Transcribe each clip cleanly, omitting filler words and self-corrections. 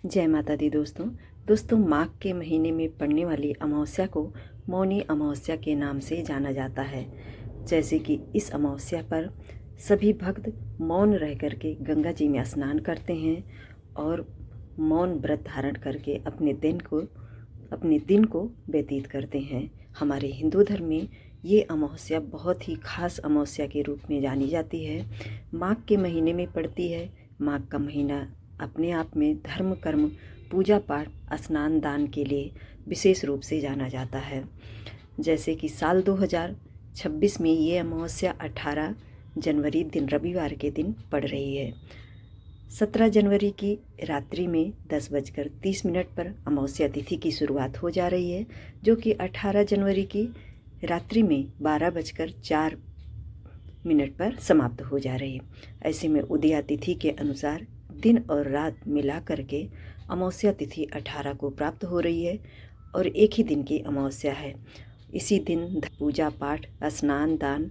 जय माता दी दोस्तों माघ के महीने में पड़ने वाली अमावस्या को मौनी अमावस्या के नाम से जाना जाता है। जैसे कि इस अमावस्या पर सभी भक्त मौन रह करके गंगा जी में स्नान करते हैं और मौन व्रत धारण करके अपने दिन को व्यतीत करते हैं। हमारे हिंदू धर्म में ये अमावस्या बहुत ही खास अमावस्या के रूप में जानी जाती है। माघ के महीने में पड़ती है। माघ का महीना अपने आप में धर्म कर्म पूजा पाठ स्नान दान के लिए विशेष रूप से जाना जाता है। जैसे कि साल 2026 में ये अमावस्या 18 जनवरी दिन रविवार के दिन पड़ रही है। 17 जनवरी की रात्रि में 10:30 पर अमावस्या तिथि की शुरुआत हो जा रही है, जो कि 18 जनवरी की रात्रि में 12:04 पर समाप्त हो जा रही है। ऐसे में उदया तिथि के अनुसार दिन और रात मिला करके अमावस्या तिथि 18 को प्राप्त हो रही है और एक ही दिन की अमावस्या है। इसी दिन पूजा पाठ स्नान दान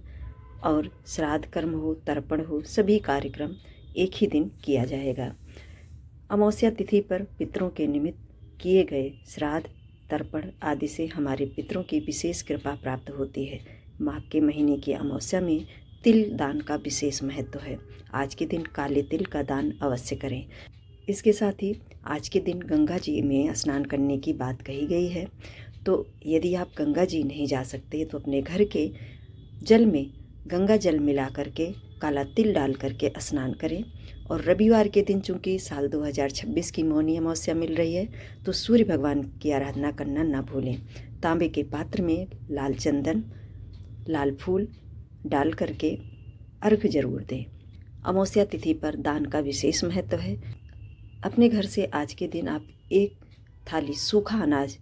और श्राद्ध कर्म हो, तर्पण हो, सभी कार्यक्रम एक ही दिन किया जाएगा। अमावस्या तिथि पर पितरों के निमित्त किए गए श्राद्ध तर्पण आदि से हमारे पितरों की विशेष कृपा प्राप्त होती है। माघ के महीने की अमावस्या में तिल दान का विशेष महत्व है। आज के दिन काले तिल का दान अवश्य करें। इसके साथ ही आज के दिन गंगा जी में स्नान करने की बात कही गई है। तो यदि आप गंगा जी नहीं जा सकते तो अपने घर के जल में गंगा जल मिला करके काला तिल डाल करके स्नान करें। और रविवार के दिन चूँकि साल 2026 की मौनी अमावस्या मिल रही है, तो सूर्य भगवान की आराधना करना ना भूलें। तांबे के पात्र में लाल चंदन, लाल फूल डाल करके अर्घ जरूर दें। अमावस्या तिथि पर दान का विशेष महत्व है। अपने घर से आज के दिन आप एक थाली सूखा अनाज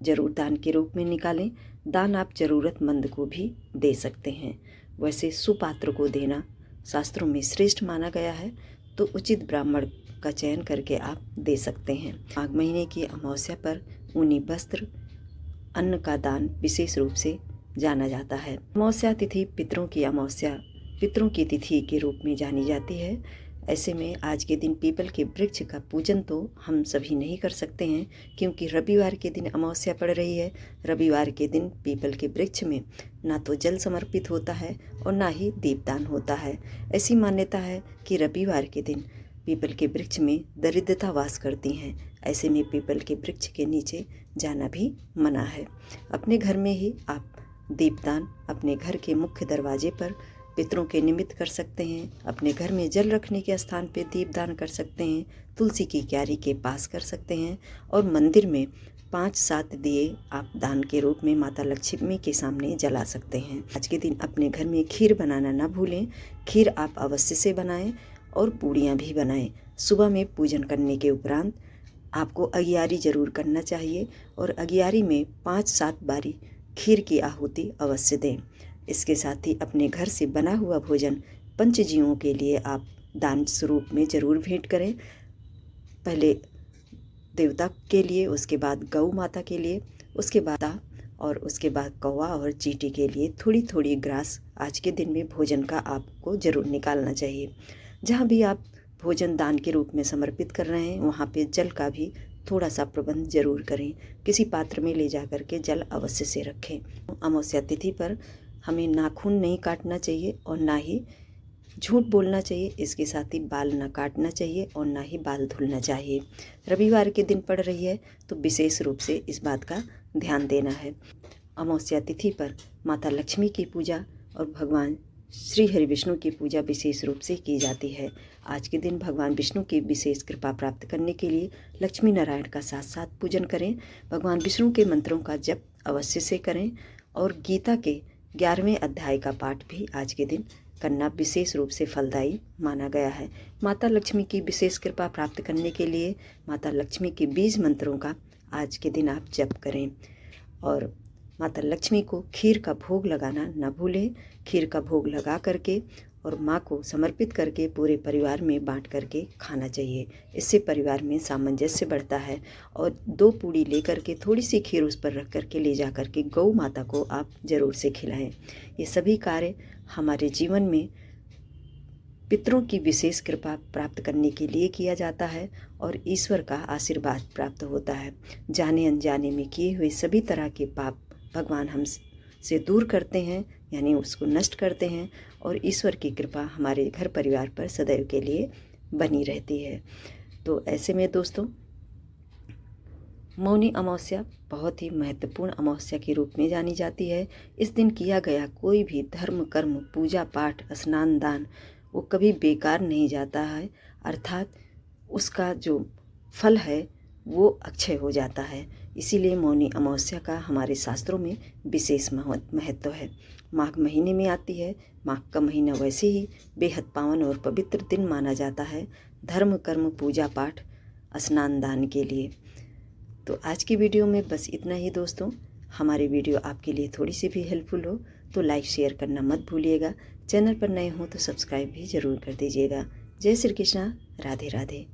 जरूर दान के रूप में निकालें। दान आप ज़रूरतमंद को भी दे सकते हैं। वैसे सुपात्र को देना शास्त्रों में श्रेष्ठ माना गया है, तो उचित ब्राह्मण का चयन करके आप दे सकते हैं। माघ महीने की अमावस्या पर ऊनी वस्त्र, अन्न का दान विशेष रूप से जाना जाता है। अमावस्या तिथि पितरों की तिथि के रूप में जानी जाती है। ऐसे में आज के दिन पीपल के वृक्ष का पूजन तो हम सभी नहीं कर सकते हैं, क्योंकि रविवार के दिन अमावस्या पड़ रही है। रविवार के दिन पीपल के वृक्ष में ना तो जल समर्पित होता है और ना ही दीपदान होता है। ऐसी मान्यता है कि रविवार के दिन पीपल के वृक्ष में दरिद्रता वास करती हैं। ऐसे में पीपल के वृक्ष के नीचे जाना भी मना है। अपने घर में ही आप दीपदान अपने घर के मुख्य दरवाजे पर पितरों के निमित्त कर सकते हैं। अपने घर में जल रखने के स्थान पर दीपदान कर सकते हैं। तुलसी की क्यारी के पास कर सकते हैं और मंदिर में 5-7 दिए आप दान के रूप में माता लक्ष्मी के सामने जला सकते हैं। आज के दिन अपने घर में खीर बनाना ना भूलें। खीर आप अवश्य से बनाएं और पूड़ियाँ भी बनाएं। सुबह में पूजन करने के उपरांत आपको अगियारी जरूर करना चाहिए और अगियारी में 5-7 बारी खीर की आहुति अवश्य दें। इसके साथ ही अपने घर से बना हुआ भोजन पंचजीवों के लिए आप दान स्वरूप में जरूर भेंट करें। पहले देवता के लिए, उसके बाद गौ माता के लिए, उसके बाद कौवा और चींटी के लिए थोड़ी थोड़ी ग्रास आज के दिन में भोजन का आपको जरूर निकालना चाहिए। जहाँ भी आप भोजन दान के रूप में समर्पित कर रहे हैं, वहाँ पे जल का भी थोड़ा सा प्रबंध जरूर करें। किसी पात्र में ले जा करके जल अवश्य से रखें। अमावस्या तिथि पर हमें नाखून नहीं काटना चाहिए और ना ही झूठ बोलना चाहिए। इसके साथ ही बाल ना काटना चाहिए और ना ही बाल धुलना चाहिए। रविवार के दिन पड़ रही है, तो विशेष रूप से इस बात का ध्यान देना है। अमावस्या तिथि पर माता लक्ष्मी की पूजा और भगवान श्री हरि विष्णु की पूजा विशेष रूप से की जाती है। आज के दिन भगवान विष्णु की विशेष कृपा प्राप्त करने के लिए लक्ष्मी नारायण का साथ साथ पूजन करें। भगवान विष्णु के मंत्रों का जप अवश्य से करें और गीता के 11वें अध्याय का पाठ भी आज के दिन करना विशेष रूप से फलदायी माना गया है। माता लक्ष्मी की विशेष कृपा प्राप्त करने के लिए माता लक्ष्मी के 20 मंत्रों का आज के दिन आप जप करें और माता लक्ष्मी को खीर का भोग लगाना न भूलें। खीर का भोग लगा करके और माँ को समर्पित करके पूरे परिवार में बांट करके खाना चाहिए। इससे परिवार में सामंजस्य बढ़ता है। और 2 पूड़ी लेकर के थोड़ी सी खीर उस पर रख करके ले जा करके गौ माता को आप ज़रूर से खिलाएं। ये सभी कार्य हमारे जीवन में पितरों की विशेष कृपा प्राप्त करने के लिए किया जाता है और ईश्वर का आशीर्वाद प्राप्त होता है। जाने अनजाने में किए हुए सभी तरह के पाप भगवान हम से दूर करते हैं, यानी उसको नष्ट करते हैं, और ईश्वर की कृपा हमारे घर परिवार पर सदैव के लिए बनी रहती है। तो ऐसे में दोस्तों, मौनी अमावस्या बहुत ही महत्वपूर्ण अमावस्या के रूप में जानी जाती है। इस दिन किया गया कोई भी धर्म कर्म, पूजा पाठ, स्नान दान, वो कभी बेकार नहीं जाता है, अर्थात उसका जो फल है वो अक्षय हो जाता है। इसीलिए मौनी अमावस्या का हमारे शास्त्रों में विशेष महत्व है। माघ महीने में आती है। माघ का महीना वैसे ही बेहद पावन और पवित्र दिन माना जाता है धर्म कर्म, पूजा पाठ, स्नान दान के लिए। तो आज की वीडियो में बस इतना ही दोस्तों। हमारी वीडियो आपके लिए थोड़ी सी भी हेल्पफुल हो तो लाइक शेयर करना मत भूलिएगा। चैनल पर नए हो तो सब्सक्राइब भी ज़रूर कर दीजिएगा। जय श्री कृष्णा, राधे राधे।